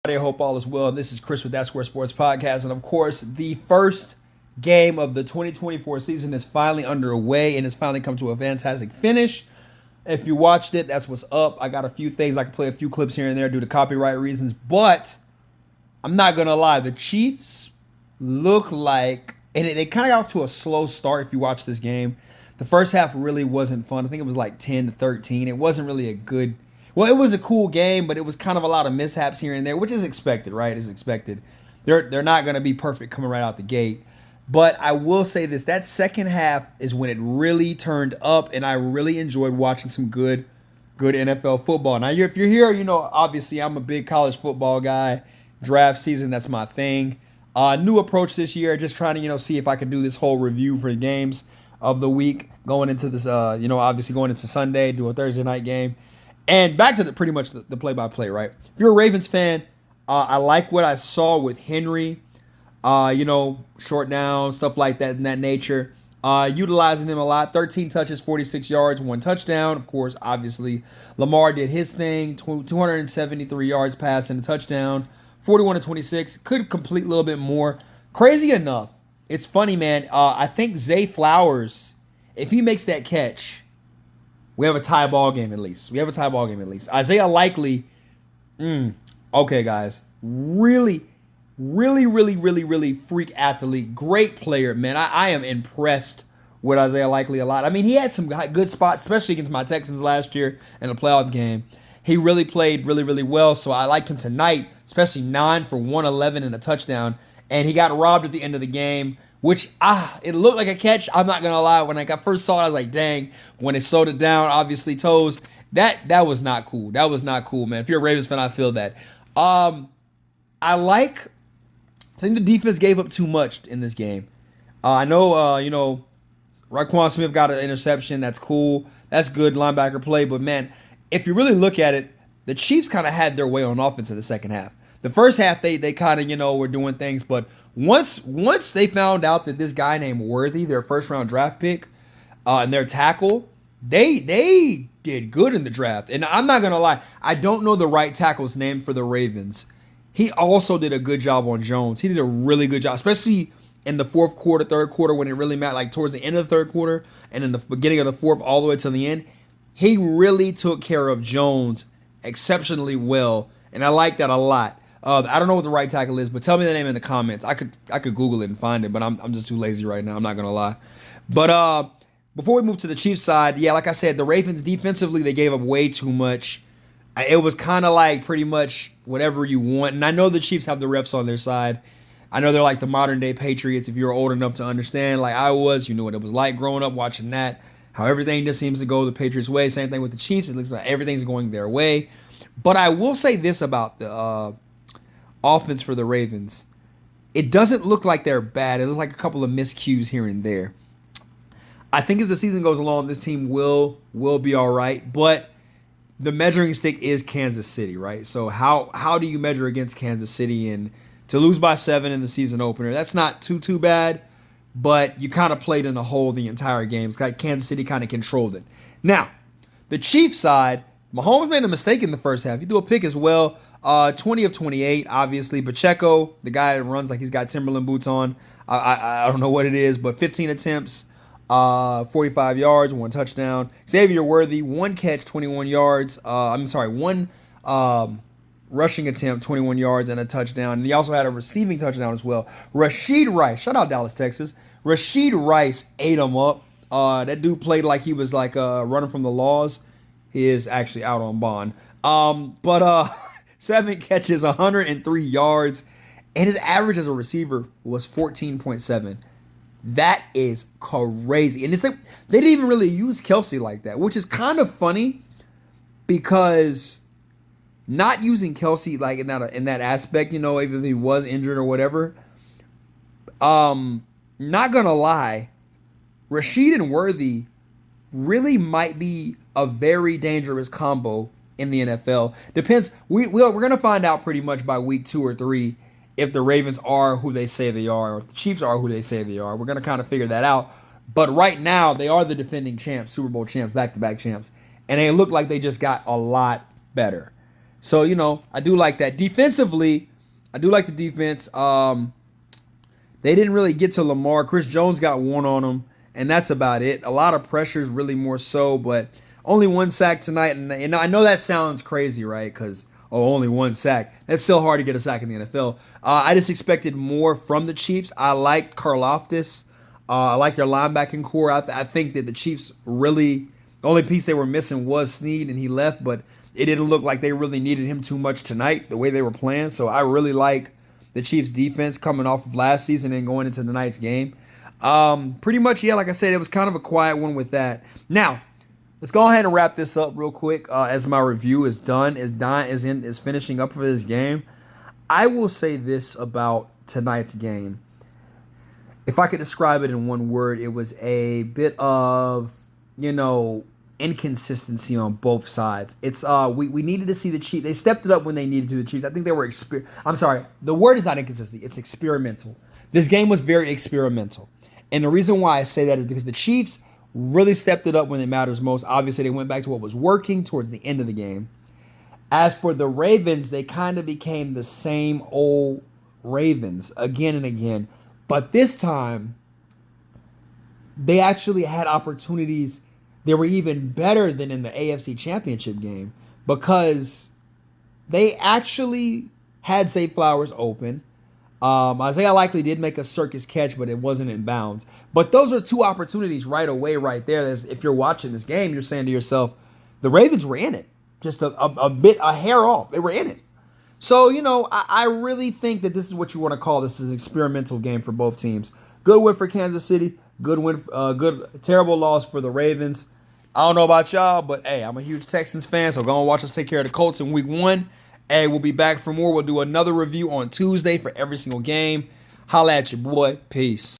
I hope all is well. This is Chris with That Square Sports Podcast. And of course, the first game of the 2024 season is finally underway and it's finally come to a fantastic finish. If you watched it, that's what's up. I got a few things. I can play a few clips here and there due to copyright reasons. But I'm not going to lie. The Chiefs look like, and they kind of got off to a slow start if you watch this game. The first half really wasn't fun. I think it was like 10-13. It wasn't really a good. Well, it was a cool game, but it was kind of a lot of mishaps here and there, which is expected, right? It's expected. They're not going to be perfect coming right out the gate. But I will say this, that second half is when it really turned up, and I really enjoyed watching some good NFL football. Now, if you're here, obviously I'm a big college football guy. Draft season, that's my thing. New approach this year, just trying to, see if I can do this whole review for the games of the week going into this, obviously going into Sunday, do a Thursday night game. And back to pretty much the play-by-play, right? If you're a Ravens fan, I like what I saw with Henry, short down, stuff like that in that nature. Utilizing him a lot. 13 touches, 46 yards, 1 touchdown. Of course, obviously, Lamar did his thing. 273 yards passing, a touchdown. 41-26. Could complete a little bit more. Crazy enough, it's funny, man. I think Zay Flowers, if he makes that catch, we have a tie ball game at least. Isaiah Likely, okay, guys. Really freak athlete. Great player, man. I am impressed with Isaiah Likely a lot. I mean, he had some good spots, especially against my Texans last year in a playoff game. He really played really well, so I liked him tonight, especially 9 for 111 and a touchdown. And he got robbed at the end of the game, which, it looked like a catch. I'm not going to lie. When I first saw it, I was like, dang. When it slowed it down, obviously toes, that was not cool. That was not cool, man. If you're a Ravens fan, I feel that. I think the defense gave up too much in this game. I know, Raekwon Smith got an interception. That's cool. That's good linebacker play. But, man, if you really look at it, the Chiefs kind of had their way on offense in the second half. The first half, they kind of, were doing things. But once they found out that this guy named Worthy, their first-round draft pick, and their tackle, they did good in the draft. And I'm not going to lie. I don't know the right tackle's name for the Ravens. He also did a good job on Jones. He did a really good job, especially in the fourth quarter, third quarter, when it really mattered, like towards the end of the third quarter and in the beginning of the fourth all the way to the end. He really took care of Jones exceptionally well, and I like that a lot. I don't know what the right tackle is, but tell me the name in the comments. I could Google it and find it, but I'm just too lazy right now. I'm not going to lie. But before we move to the Chiefs side, yeah, like I said, the Ravens defensively, they gave up way too much. It was kind of like pretty much whatever you want. And I know the Chiefs have the refs on their side. I know they're like the modern-day Patriots. If you're old enough to understand, like I was, you knew what it was like growing up watching that. How everything just seems to go the Patriots' way. Same thing with the Chiefs. It looks like everything's going their way. But I will say this about the offense for the Ravens. It doesn't look like they're bad. It looks like a couple of miscues here and there. I think as the season goes along, this team will be all right. But the measuring stick is Kansas City, right? So how do you measure against Kansas City? And to lose by 7 in the season opener, that's not too bad. But you kind of played in a hole the entire game. It's like Kansas City kind of controlled it. Now, the Chiefs side, Mahomes made a mistake in the first half. He threw a pick as well. 20 of 28, obviously. Pacheco, the guy that runs like he's got Timberland boots on. I don't know what it is, but 15 attempts, 45 yards, 1 touchdown. Xavier Worthy, 1 catch, 21 yards. One rushing attempt, 21 yards, and a touchdown. And he also had a receiving touchdown as well. Rashid Rice, shout out Dallas, Texas. Rashid Rice ate him up. That dude played like he was like running from the laws. He is actually out on bond. 7 catches, 103 yards, and his average as a receiver was 14.7. That is crazy. And it's like they didn't even really use Kelsey like that, which is kind of funny because not using Kelsey like in that aspect, even if he was injured or whatever. Not gonna lie, Rashid and Worthy really might be a very dangerous combo in the NFL. Depends. We're gonna find out pretty much by week 2 or 3 if the Ravens are who they say they are, or if the Chiefs are who they say they are. We're gonna kind of figure that out. But right now, they are the defending champs, Super Bowl champs, back-to-back champs, and they look like they just got a lot better. So, I do like that. Defensively, I do like the defense. They didn't really get to Lamar. Chris Jones got one on him, and that's about it. A lot of pressures, really more so, but only one sack tonight. And I know that sounds crazy, right? Because, only one sack. That's still hard to get a sack in the NFL. I just expected more from the Chiefs. I like Karlaftis. I like their linebacking core. I think that the Chiefs really, the only piece they were missing was Snead, and he left, but it didn't look like they really needed him too much tonight, the way they were playing. So I really like the Chiefs' defense coming off of last season and going into tonight's game. Pretty much, yeah, like I said, it was kind of a quiet one with that. Now, let's go ahead and wrap this up real quick as my review is done, is finishing up for this game. I will say this about tonight's game. If I could describe it in one word, it was a bit of, inconsistency on both sides. It's we needed to see the Chiefs. They stepped it up when they needed to. The Chiefs. I think they were. I'm sorry. The word is not inconsistent. It's experimental. This game was very experimental, and the reason why I say that is because the Chiefs really stepped it up when it matters most. Obviously, they went back to what was working towards the end of the game. As for the Ravens, they kind of became the same old Ravens again and again. But this time, they actually had opportunities. They were even better than in the AFC Championship game because they actually had Zay Flowers open. Isaiah Likely did make a circus catch, but it wasn't in bounds. But those are two opportunities right away, right there. If you're watching this game, you're saying to yourself, the Ravens were in it. Just a hair off. They were in it. So, I really think that this is what you want to call this is an experimental game for both teams. Good win for Kansas City. Terrible loss for the Ravens. I don't know about y'all, but hey, I'm a huge Texans fan, so go and watch us take care of the Colts in week 1. Hey, we'll be back for more. We'll do another review on Tuesday for every single game. Holla at your boy. Peace.